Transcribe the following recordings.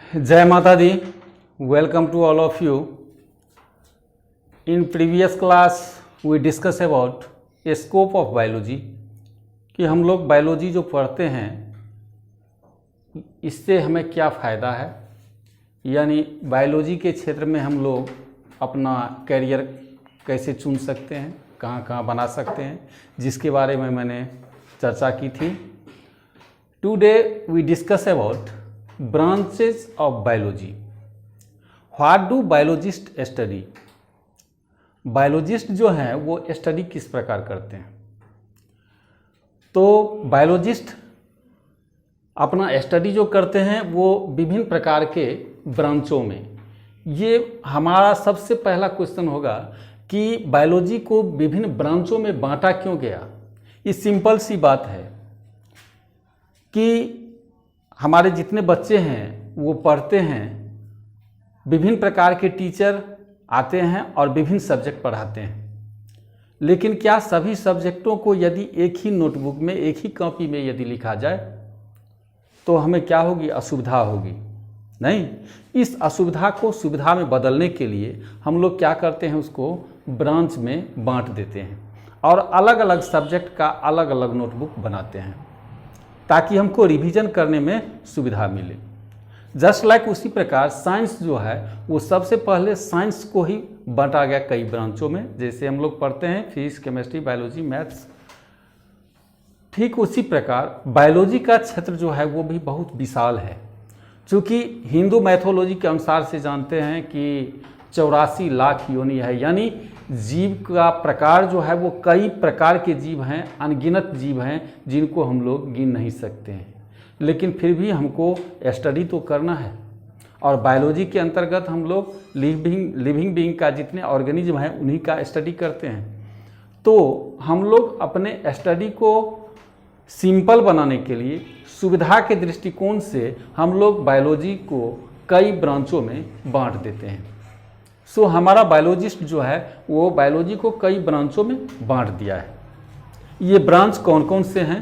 जय माता दी। Welcome to all of you. In previous class we discuss about a scope of biology कि हम लोग बायोलॉजी जो पढ़ते हैं इससे हमें क्या फ़ायदा है, यानी बायोलॉजी के क्षेत्र में हम लोग अपना करियर कैसे चुन सकते हैं, कहाँ कहाँ बना सकते हैं, जिसके बारे में मैंने चर्चा की थी। Today we discuss about branches of biology. What do biologist study? Biologist जो हैं वो स्टडी किस प्रकार करते हैं? तो बायोलॉजिस्ट अपना स्टडी जो करते हैं वो विभिन्न प्रकार के ब्रांचों में। ये हमारा सबसे पहला क्वेश्चन होगा कि बायोलॉजी को विभिन्न ब्रांचों में बांटा क्यों गया। ये सिंपल सी बात है कि हमारे जितने बच्चे हैं वो पढ़ते हैं, विभिन्न प्रकार के टीचर आते हैं और विभिन्न सब्जेक्ट पढ़ाते हैं, लेकिन क्या सभी सब्जेक्टों को यदि एक ही नोटबुक में एक ही कॉपी में यदि लिखा जाए तो हमें क्या होगी? असुविधा होगी। नहीं, इस असुविधा को सुविधा में बदलने के लिए हम लोग क्या करते हैं, उसको ब्रांच में बांट देते हैं और अलग अलग सब्जेक्ट का अलग अलग नोटबुक बनाते हैं ताकि हमको रिवीजन करने में सुविधा मिले। जस्ट लाइक उसी प्रकार साइंस जो है वो सबसे पहले साइंस को ही बांटा गया कई ब्रांचों में। जैसे हम लोग पढ़ते हैं फिजिक्स, केमिस्ट्री, बायोलॉजी, मैथ्स, ठीक उसी प्रकार बायोलॉजी का क्षेत्र जो है वो भी बहुत विशाल है। चूँकि हिंदू मैथोलॉजी के अनुसार से जानते हैं कि 84 लाख योनि है, यानी जीव का प्रकार जो है वो कई प्रकार के जीव हैं, अनगिनत जीव हैं जिनको हम लोग गिन नहीं सकते हैं, लेकिन फिर भी हमको स्टडी तो करना है। और बायोलॉजी के अंतर्गत हम लोग लिविंग बीइंग का जितने ऑर्गेनिज्म हैं उन्हीं का स्टडी करते हैं। तो हम लोग अपने स्टडी को सिंपल बनाने के लिए सुविधा के दृष्टिकोण से हम लोग बायोलॉजी को कई ब्रांचों में बांट देते हैं। सो हमारा बायोलॉजिस्ट जो है वो बायोलॉजी को कई ब्रांचों में बांट दिया है। ये ब्रांच कौन कौन से हैं?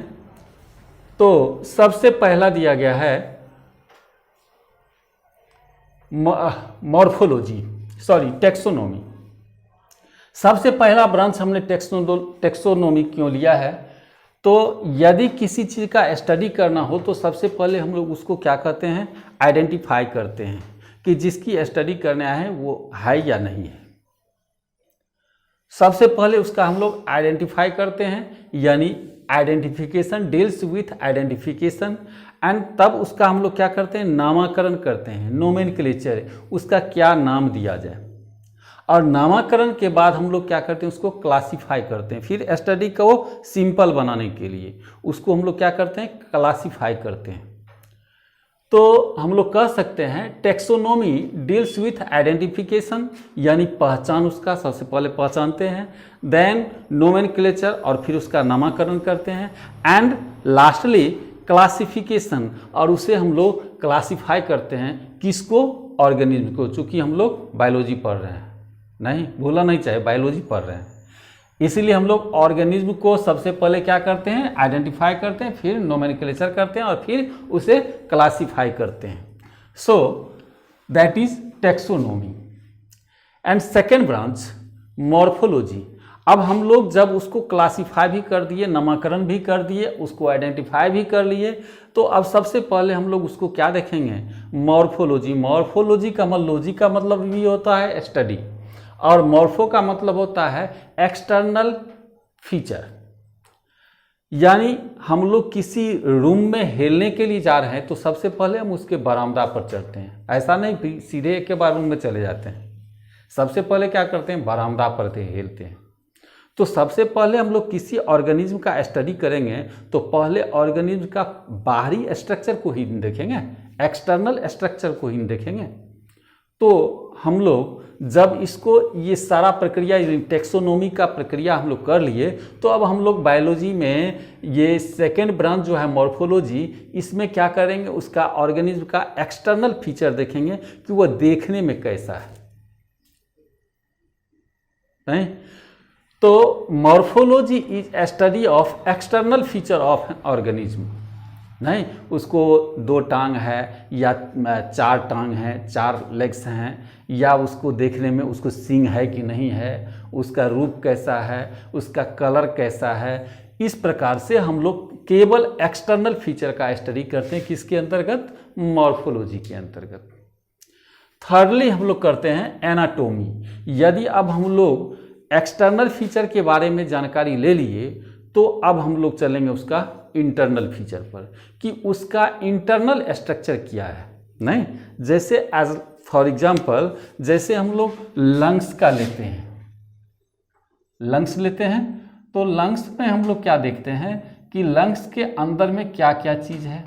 तो सबसे पहला दिया गया है टेक्सोनोमी। सबसे पहला ब्रांच हमने टेक्सोनोमी क्यों लिया है? तो यदि किसी चीज़ का स्टडी करना हो तो सबसे पहले हम लोग उसको क्या करते हैं? आइडेंटिफाई करते हैं कि जिसकी स्टडी करने आए हैं वो है या नहीं है। सबसे पहले उसका हम लोग आइडेंटिफाई करते हैं, यानी identification deals with identification, and तब उसका हम लोग क्या करते हैं? नामकरण करते हैं, नोमेनक्लेचर, उसका क्या नाम दिया जाए। और नामकरण के बाद हम लोग क्या करते हैं? उसको क्लासीफाई करते हैं। फिर स्टडी को सिंपल बनाने के लिए उसको हम लोग क्या करते हैं? क्लासीफाई करते हैं। तो हम लोग कह सकते हैं टेक्सोनोमी डील्स विथ आइडेंटिफिकेशन, यानी पहचान, उसका सबसे पहले पहचानते हैं, देन नोमेनक्लेचर और फिर उसका नामकरण करते हैं, एंड लास्टली क्लासिफिकेशन, और उसे हम लोग क्लासिफाई करते हैं। किसको? ऑर्गेनिज्म को। चूँकि हम लोग बायोलॉजी पढ़ रहे हैं, नहीं भूलना नहीं चाहिए, बायोलॉजी पढ़ रहे हैं, इसीलिए हम लोग ऑर्गेनिज्म को सबसे पहले क्या करते हैं? आइडेंटिफाई करते हैं, फिर नोमेनक्लेचर करते हैं और फिर उसे क्लासीफाई करते हैं। So that is taxonomy. And second branch morphology. अब हम लोग जब उसको क्लासीफाई भी कर दिए, नामकरण भी कर दिए, उसको आइडेंटिफाई भी कर लिए, तो अब सबसे पहले हम लोग उसको क्या देखेंगे? मॉर्फोलॉजी। मॉर्फोलॉजी का लॉजी का मतलब भी होता है स्टडी, और मॉर्फो का मतलब होता है एक्सटर्नल फीचर। यानी हम लोग किसी रूम में हेलने के लिए जा रहे हैं तो सबसे पहले हम उसके बरामदा पर चढ़ते हैं। ऐसा नहीं कि सीधे एक के बार रूम में चले जाते हैं, सबसे पहले क्या करते हैं? बरामदा पर हेलते हैं। तो सबसे पहले हम लोग किसी ऑर्गेनिज्म का स्टडी करेंगे तो पहले ऑर्गेनिज्म का बाहरी स्ट्रक्चर को ही देखेंगे, एक्सटर्नल स्ट्रक्चर को ही देखेंगे। तो हम लोग जब इसको ये सारा प्रक्रिया टेक्सोनोमी का प्रक्रिया हम लोग कर लिए, तो अब हम लोग बायोलॉजी में ये सेकेंड ब्रांच जो है मॉर्फोलॉजी, इसमें क्या करेंगे? उसका ऑर्गेनिज्म का एक्सटर्नल फीचर देखेंगे कि वह देखने में कैसा है, नहीं? तो morphology is study of external feature of organism. नहीं, उसको 2 टांग है या 4 टांग हैं, 4 लेग्स हैं, या उसको देखने में उसको सींग है कि नहीं है, उसका रूप कैसा है, उसका कलर कैसा है। इस प्रकार से हम लोग केवल एक्सटर्नल फीचर का स्टडी करते हैं, किसके अंतर्गत? मॉर्फोलॉजी के अंतर्गत। थर्डली हम लोग करते हैं एनाटोमी। यदि अब हम लोग एक्सटर्नल फीचर के बारे में जानकारी ले लिए तो अब हम लोग चलेंगे उसका इंटरनल फीचर पर कि उसका इंटरनल स्ट्रक्चर क्या है। नहीं, जैसे एज फॉर एग्जांपल जैसे हम लोग लंग्स का लेते हैं, लंग्स लेते हैं तो लंग्स में हम लोग क्या देखते हैं कि लंग्स के अंदर में क्या क्या चीज़ है,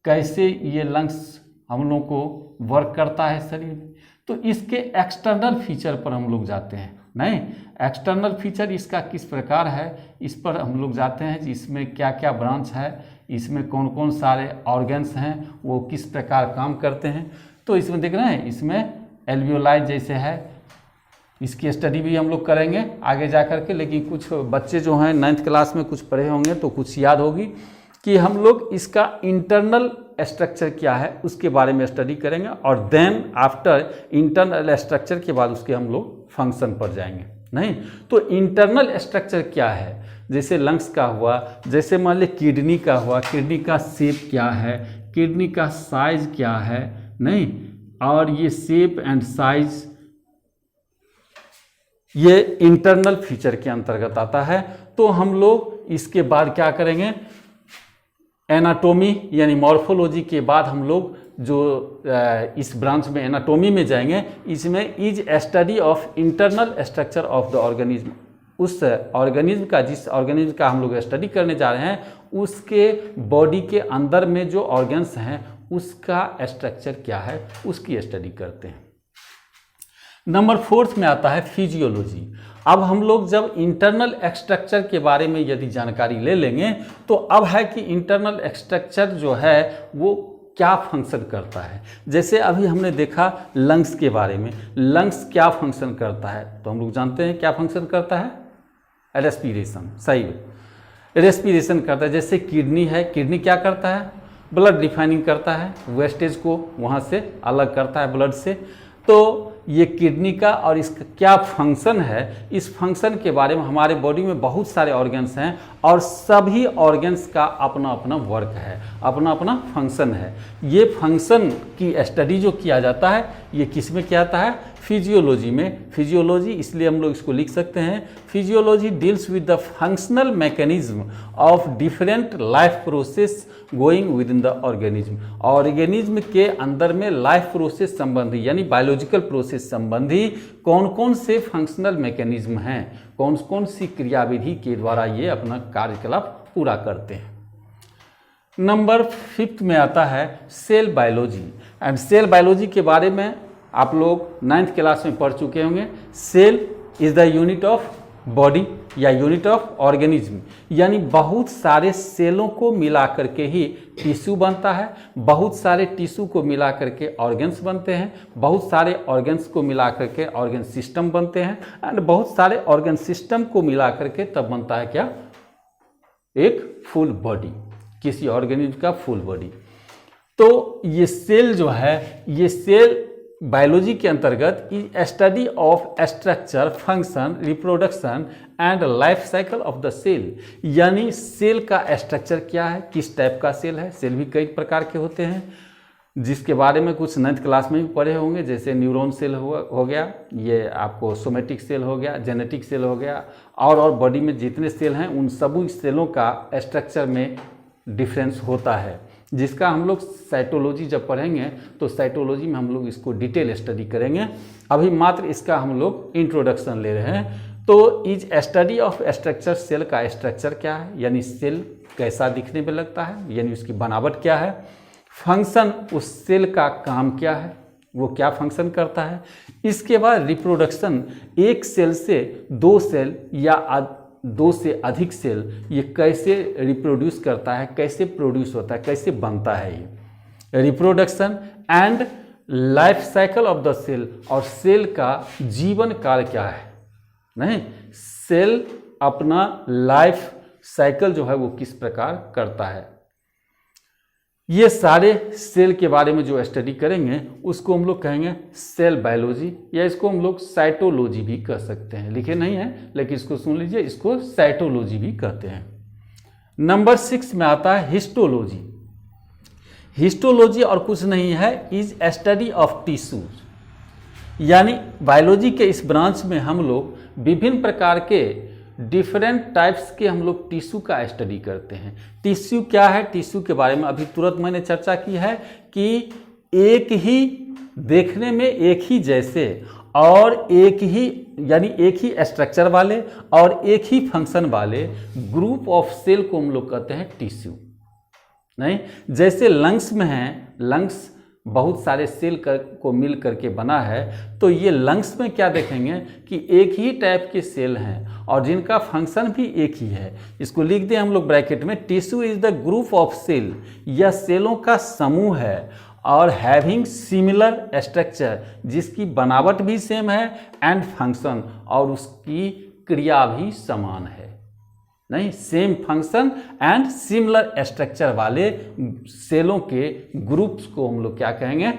कैसे ये लंग्स हम लोग को वर्क करता है शरीर में। तो इसके एक्सटर्नल फीचर पर हम लोग जाते हैं। नहीं, एक्सटर्नल फीचर इसका किस प्रकार है, इस पर हम लोग जाते हैं कि इसमें क्या क्या ब्रांच है, इसमें कौन कौन सारे ऑर्गन्स हैं, वो किस प्रकार काम करते हैं। तो इसमें देख रहे हैं, इसमें एल्वियोलाई जैसे है, इसकी स्टडी भी हम लोग करेंगे आगे जा कर के। लेकिन कुछ बच्चे जो हैं 9th क्लास में कुछ पढ़े होंगे तो कुछ याद होगी कि हम लोग इसका इंटरनल स्ट्रक्चर क्या है उसके बारे में स्टडी करेंगे, और देन आफ्टर इंटरनल स्ट्रक्चर के बाद उसके हम लोग फंक्शन पर जाएंगे। नहीं, तो इंटरनल स्ट्रक्चर क्या है, जैसे लंग्स का हुआ, जैसे मान लीजिए किडनी का हुआ, किडनी का शेप क्या है, किडनी का साइज क्या है। नहीं, और ये शेप एंड साइज ये इंटरनल फीचर के अंतर्गत आता है। तो हम लोग इसके बाद क्या करेंगे, एनाटोमी यानी मॉर्फोलॉजी के बाद हम लोग जो इस ब्रांच में एनाटोमी में जाएंगे, इसमें is study of internal structure of the organism. उस ऑर्गेनिज्म का, जिस ऑर्गेनिज्म का हम लोग स्टडी करने जा रहे हैं, उसके बॉडी के अंदर में जो ऑर्गन्स हैं उसका स्ट्रक्चर क्या है उसकी स्टडी करते हैं। नंबर 4 में आता है फिजियोलॉजी। अब हम लोग जब इंटरनल स्ट्रक्चर के बारे में यदि जानकारी ले लेंगे तो अब है कि इंटरनल स्ट्रक्चर जो है वो क्या फंक्शन करता है। जैसे अभी हमने देखा लंग्स के बारे में, लंग्स क्या फंक्शन करता है, तो हम लोग जानते हैं क्या फंक्शन करता है, रेस्पिरेशन। सही, रेस्पिरेशन करता है। जैसे किडनी है, किडनी क्या करता है, ब्लड रिफाइनिंग करता है, वेस्टेज को वहाँ से अलग करता है ब्लड से। तो ये किडनी का और इसका क्या फंक्शन है, इस फंक्शन के बारे में, हमारे बॉडी में बहुत सारे ऑर्गन्स हैं और सभी ऑर्गन्स का अपना अपना वर्क है, अपना अपना फंक्शन है। ये फंक्शन की स्टडी जो किया जाता है ये किस में किया जाता है, फिजियोलॉजी में। फिजियोलॉजी इसलिए हम लोग इसको लिख सकते हैं, physiology deals with the functional mechanism of different life process going with in the organism. Organism के अंदर में लाइफ प्रोसेस संबंधी यानी बायोलॉजिकल प्रोसेस संबंधी कौन कौन से फंक्शनल मैकेनिज्म हैं, कौन कौन सी क्रियाविधि के द्वारा ये अपना कार्यकलाप पूरा करते हैं। नंबर 5 में आता है cell biology. And cell biology के बारे में आप लोग 9th क्लास में पढ़ चुके होंगे। Cell is the unit of body या यूनिट ऑफ ऑर्गेनिज्म, यानी बहुत सारे सेलों को मिला करके ही टिश्यू बनता है, बहुत सारे टिश्यू को मिला करके ऑर्गन्स बनते हैं, बहुत सारे ऑर्गन्स को मिला करके ऑर्गन सिस्टम बनते हैं, एंड बहुत सारे ऑर्गन सिस्टम को मिला करके तब बनता है क्या, एक फुल बॉडी, किसी ऑर्गेनिज्म का फुल बॉडी। तो ये सेल जो है, ये सेल बायोलॉजी के अंतर्गत study of structure, function, reproduction and life cycle of the cell, यानी सेल का स्ट्रक्चर क्या है, किस टाइप का सेल है। सेल भी कई प्रकार के होते हैं जिसके बारे में कुछ 9th क्लास में भी पढ़े होंगे, जैसे न्यूरॉन सेल हो गया, ये आपको सोमेटिक सेल हो गया, जेनेटिक सेल हो गया, और बॉडी में जितने सेल हैं उन सभी सेलों का स्ट्रक्चर में डिफरेंस होता है, जिसका हम लोग साइटोलॉजी जब पढ़ेंगे तो साइटोलॉजी में हम लोग इसको डिटेल स्टडी करेंगे। अभी मात्र इसका हम लोग इंट्रोडक्शन ले रहे हैं। तो is study of structure, cell का स्ट्रक्चर क्या है, यानी सेल कैसा दिखने में लगता है, यानी उसकी बनावट क्या है। फंक्शन, उस सेल का काम क्या है, वो क्या फंक्शन करता है। इसके बाद रिप्रोडक्शन, एक सेल से 2 सेल या 2 से अधिक सेल ये कैसे रिप्रोड्यूस करता है, कैसे प्रोड्यूस होता है, कैसे बनता है ये। Reproduction and life cycle of the cell, और सेल का जीवन काल क्या है। नहीं, सेल अपना लाइफ साइकिल जो है वो किस प्रकार करता है। ये सारे सेल के बारे में जो स्टडी करेंगे उसको हम लोग कहेंगे सेल बायोलॉजी, या इसको हम लोग साइटोलॉजी भी कह सकते हैं। लिखे नहीं है लेकिन इसको सुन लीजिए, इसको साइटोलॉजी भी कहते हैं। नंबर 6 में आता है हिस्टोलॉजी। हिस्टोलॉजी और कुछ नहीं है, इज स्टडी ऑफ टिश्यूज। यानी बायोलॉजी के इस ब्रांच में हम लोग विभिन्न प्रकार के डिफरेंट टाइप्स के हम लोग टिश्यू का स्टडी करते हैं। टिश्यू क्या है, टिश्यू के बारे में अभी तुरंत मैंने चर्चा की है कि एक ही देखने में एक ही जैसे और एक ही यानी एक ही स्ट्रक्चर वाले और एक ही फंक्शन वाले ग्रुप ऑफ सेल को हम लोग कहते हैं टिश्यू। नहीं, जैसे लंग्स में है, लंग्स बहुत सारे सेल को मिल करके बना है, तो ये लंग्स में क्या देखेंगे कि एक ही टाइप के सेल हैं और जिनका फंक्शन भी एक ही है। इसको लिख दें हम लोग ब्रैकेट में, tissue is the group of cell, यह सेलों का समूह है और हैविंग सिमिलर स्ट्रक्चर, जिसकी बनावट भी सेम है एंड फंक्शन, और उसकी क्रिया भी समान है। नहीं, same function and similar structure वाले सेलों के ग्रुप्स को हम लोग क्या कहेंगे,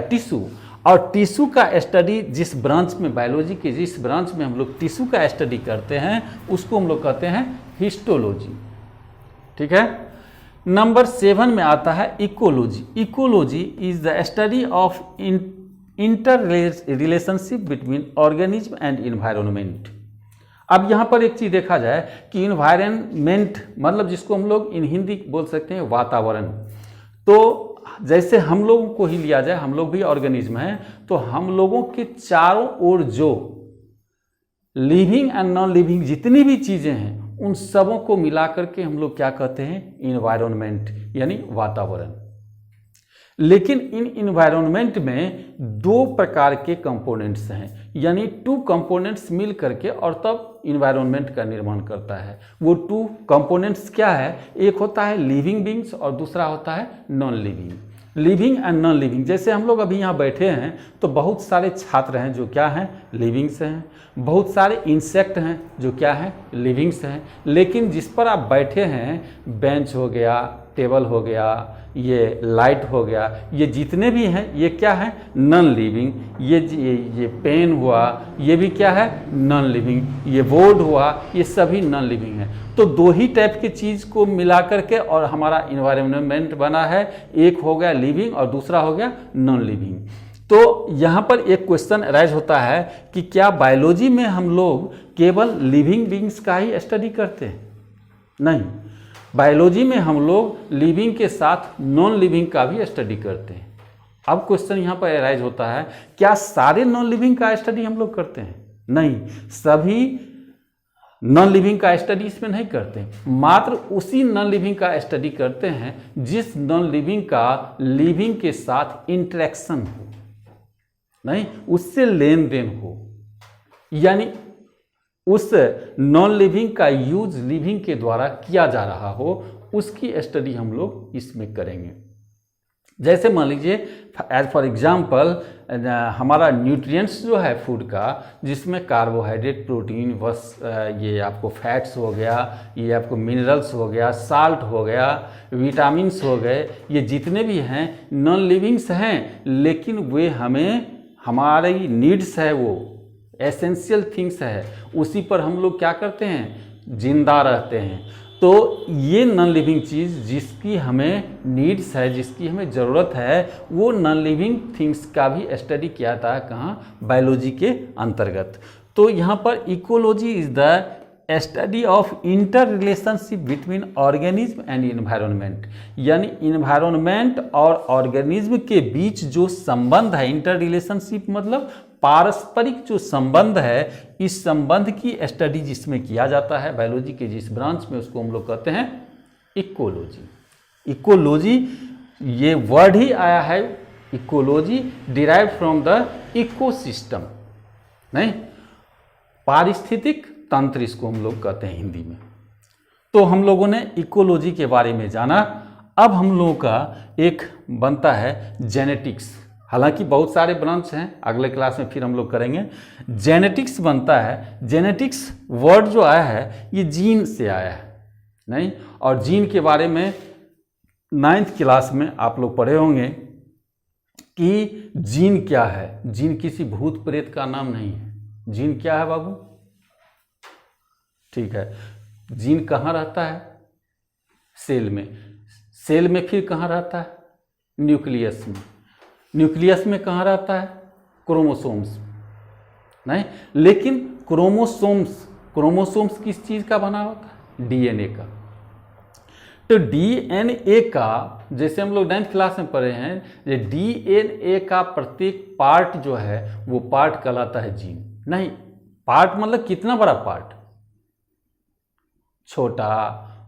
टिश्यू। और टिश्यू का स्टडी जिस ब्रांच में, बायोलॉजी के जिस ब्रांच में हम लोग टिश्यू का स्टडी करते हैं उसको हम लोग कहते हैं हिस्टोलॉजी। ठीक है। नंबर 7 में आता है ecology. Ecology is the study of inter relationship between organism and environment. अब यहाँ पर एक चीज़ देखा जाए कि इन्वायरमेंट मतलब जिसको हम लोग इन हिंदी बोल सकते हैं वातावरण। तो जैसे हम लोगों को ही लिया जाए, हम लोग भी ऑर्गेनिज्म हैं, तो हम लोगों के चारों ओर जो लिविंग एंड नॉन लिविंग जितनी भी चीज़ें हैं उन सबों को मिला करके हम लोग क्या कहते हैं, इन्वायरमेंट यानी वातावरण। लेकिन इन इन्वायरमेंट में 2 प्रकार के कंपोनेंट्स हैं, यानी 2 कंपोनेंट्स मिल करके और तब इन्वायरमेंट का निर्माण करता है। वो 2 कंपोनेंट्स क्या है, एक होता है लिविंग बींग्स और दूसरा होता है non living. Living and non living, जैसे हम लोग अभी यहाँ बैठे हैं तो बहुत सारे छात्र हैं जो क्या हैं, लिविंग्स हैं, बहुत सारे इंसेक्ट हैं जो क्या हैं, लिविंग्स हैं। लेकिन जिस पर आप बैठे हैं, बेंच हो गया, टेबल हो गया, ये लाइट हो गया, ये जितने भी हैं ये क्या है, नॉन लिविंग। ये पेन हुआ, ये भी क्या है, नॉन लिविंग। ये बोर्ड हुआ, ये सभी नॉन लिविंग है। तो 2 ही टाइप की चीज़ को मिला करके और हमारा इन्वायरमेंट बना है, एक हो गया लिविंग और दूसरा हो गया नॉन लिविंग। तो यहाँ पर एक क्वेश्चन अराइज होता है कि क्या बायोलॉजी में हम लोग केवल लिविंग बींग्स का ही स्टडी करते हैं? नहीं, बायोलॉजी में हम लोग लिविंग के साथ नॉन लिविंग का भी स्टडी करते हैं। अब क्वेश्चन यहाँ पर अराइज होता है, क्या सारे नॉन लिविंग का स्टडी हम लोग करते हैं? नहीं, सभी नॉन लिविंग का स्टडी इसमें नहीं करते, मात्र उसी नॉन लिविंग का स्टडी करते हैं जिस नॉन लिविंग का लिविंग के साथ इंटरेक्शन हो, नहीं उससे लेन देन हो, यानी उस नॉन लिविंग का यूज लिविंग के द्वारा किया जा रहा हो, उसकी स्टडी हम लोग इसमें करेंगे। जैसे मान लीजिए एज फॉर एग्जाम्पल हमारा न्यूट्रिएंट्स जो है फूड का, जिसमें कार्बोहाइड्रेट, प्रोटीन, बस ये आपको फैट्स हो गया, ये आपको मिनरल्स हो गया, साल्ट हो गया, विटामिन्स हो गए, ये जितने भी हैं नॉन लिविंग्स हैं, लेकिन वे हमें हमारी नीड्स है, वो एसेंशियल थिंग्स है, उसी पर हम लोग क्या करते हैं, जिंदा रहते हैं। तो ये नॉन लिविंग चीज़ जिसकी हमें नीड्स है, जिसकी हमें ज़रूरत है, वो नॉन लिविंग थिंग्स का भी स्टडी किया जाता है कहाँ, बायोलॉजी के अंतर्गत। तो यहाँ पर ecology is the study of inter relationship between organism and environment, यानी इन्वायरमेंट और ऑर्गेनिज्म के बीच जो संबंध है, इंटर रिलेशनशिप मतलब पारस्परिक जो संबंध है, इस संबंध की स्टडी जिसमें किया जाता है बायोलॉजी के जिस ब्रांच में, उसको हम लोग कहते हैं इकोलॉजी। इकोलॉजी ये वर्ड ही आया है, ecology derive from the ecosystem, नहीं पारिस्थितिक तंत्र इसको हम लोग कहते हैं हिंदी में। तो हम लोगों ने इकोलॉजी के बारे में जाना। अब हम लोगों का एक बनता है जेनेटिक्स। हालांकि बहुत सारे ब्रांच हैं, अगले क्लास में फिर हम लोग करेंगे। जेनेटिक्स बनता है। जेनेटिक्स वर्ड जो आया है ये जीन से आया है, नहीं, और जीन के बारे में 9th क्लास में आप लोग पढ़े होंगे कि जीन क्या है। जीन किसी भूत प्रेत का नाम नहीं है। जीन क्या है बाबू? ठीक है, जीन कहाँ रहता है? सेल में। सेल में फिर कहाँ रहता है? न्यूक्लियस में। न्यूक्लियस में कहाँ रहता है? क्रोमोसोम्स। नहीं, लेकिन क्रोमोसोम्स किस चीज़ का बना होता है? डीएनए का। तो डीएनए का, जैसे हम लोग 9th क्लास में पढ़े हैं, ये डीएनए का प्रत्येक पार्ट जो है वो पार्ट कहलाता है जीन। नहीं, पार्ट मतलब कितना बड़ा पार्ट? छोटा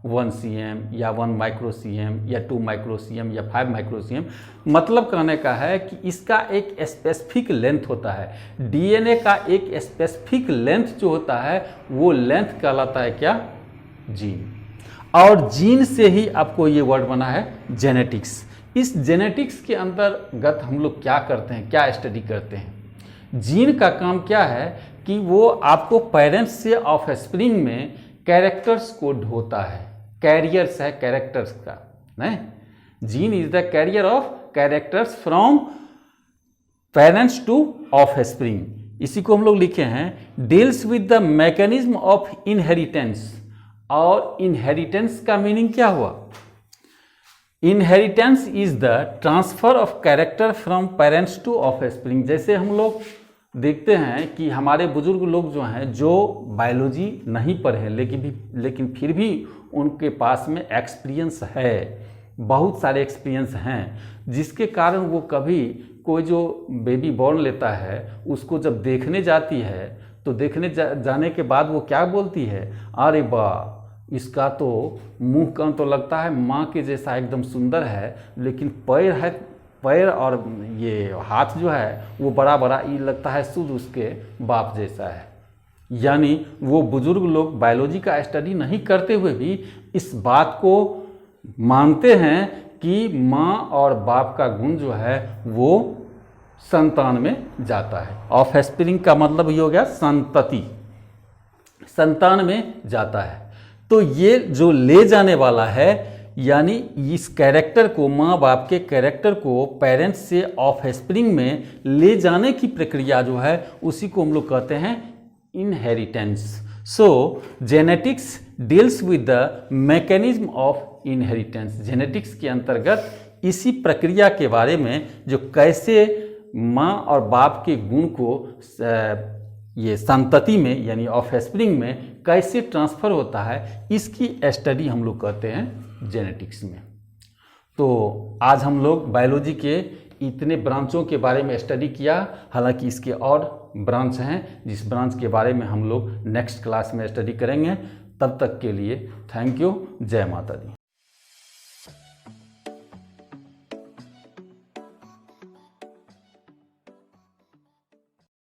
1 cm या 1 माइक्रोसीएम या 2 माइक्रोसीएम या 5 माइक्रोसीएम। मतलब कहने का है कि इसका एक स्पेसिफिक लेंथ होता है। डीएनए का एक स्पेसिफिक लेंथ जो होता है वो लेंथ कहलाता है क्या? जीन। और जीन से ही आपको ये वर्ड बना है जेनेटिक्स। इस जेनेटिक्स के अंतर्गत हम लोग क्या करते हैं, क्या स्टडी करते हैं? जीन का काम क्या है कि वो आपको पेरेंट्स से ऑफस्प्रिंग में कैरेक्टर्स को ढोता है। कैरियर्स है कैरेक्टर्स का, नहीं? Gene is the carrier of characters from parents to offspring. इसी को हम लोग लिखे हैं deals with the mechanism of inheritance. और इनहेरिटेंस का मीनिंग क्या हुआ? Inheritance is the transfer of character from parents to offspring. जैसे हम लोग देखते हैं कि हमारे बुजुर्ग लोग जो हैं, जो बायोलॉजी नहीं पढ़े हैं लेकिन फिर भी उनके पास में एक्सपीरियंस है, बहुत सारे एक्सपीरियंस हैं, जिसके कारण वो कभी कोई जो बेबी बॉर्न लेता है उसको जब देखने जाती है तो देखने जाने के बाद वो क्या बोलती है? अरे वाह, इसका तो मुंह कान तो लगता है माँ के जैसा एकदम सुंदर है, लेकिन पैर और ये हाथ जो है वो बड़ा बड़ा, ये लगता है शुद्ध उसके बाप जैसा है। यानी वो बुजुर्ग लोग बायोलॉजी का स्टडी नहीं करते हुए भी इस बात को मानते हैं कि माँ और बाप का गुण जो है वो संतान में जाता है। ऑफस्प्रिंग का मतलब ये हो गया संतति, संतान में जाता है। तो ये जो ले जाने वाला है, यानी इस कैरेक्टर को, माँ बाप के कैरेक्टर को पेरेंट्स से ऑफस्प्रिंग में ले जाने की प्रक्रिया जो है उसी को हम लोग कहते हैं inheritance. So genetics deals with the mechanism of inheritance. Genetics के अंतर्गत इसी प्रक्रिया के बारे में, जो कैसे माँ और बाप के गुण को ये संतति में यानी ऑफस्प्रिंग में कैसे ट्रांसफ़र होता है, इसकी स्टडी हम लोग करते हैं जेनेटिक्स में। तो आज हम लोग बायोलॉजी के इतने ब्रांचों के बारे में स्टडी किया। हालांकि इसके और ब्रांच हैं जिस ब्रांच के बारे में हम लोग नेक्स्ट क्लास में स्टडी करेंगे। तब तक के लिए थैंक यू। जय माता दी।